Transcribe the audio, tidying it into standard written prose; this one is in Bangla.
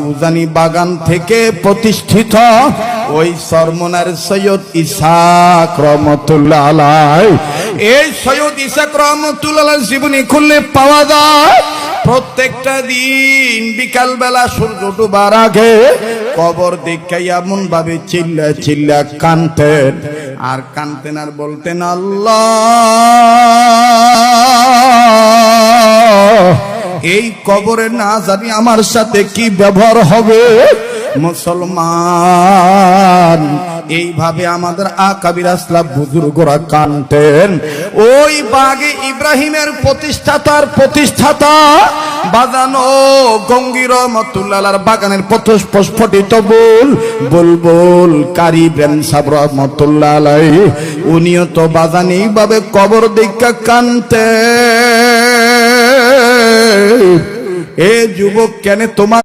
উজানি বাগান থেকে প্রতিষ্ঠিত ওই সরমনার সৈয়দ ইসাক রহমতুল্লাহ আলাইহি, এই সৈয়দ ইসাক রহমতুল্লাহ আলাইহির জীবনী খুললে পাওয়া যায় প্রত্যেকটা দিন বিকাল বেলা সূর্য ডোবার আগে কবর দেখে এমন ভাবে চিল্লা চিল্লা কাঁদতেন আর কাঁদতেন আর বলতেন, আল্লাহ এই কবরে না জানি আমার সাথে কি ব্যবহার হবে। মুসলমান, এইভাবে আমাদের আকাবির আসলাফ বুজুর্গরা কাঁদতেন। ওই বাগে ইব্রাহিমের প্রতিষ্ঠাতা বাজানো গঙ্গি রহমতুল্লাহর বাগানের প্রস্ফুটিত বুলবুল কারি বেন সাহেব রহমতুল্লাহ আলাইহি, উনিও তো বাজান এইভাবে কবর দেখা কাঁদতেন। এ যুবক, কেন তোমার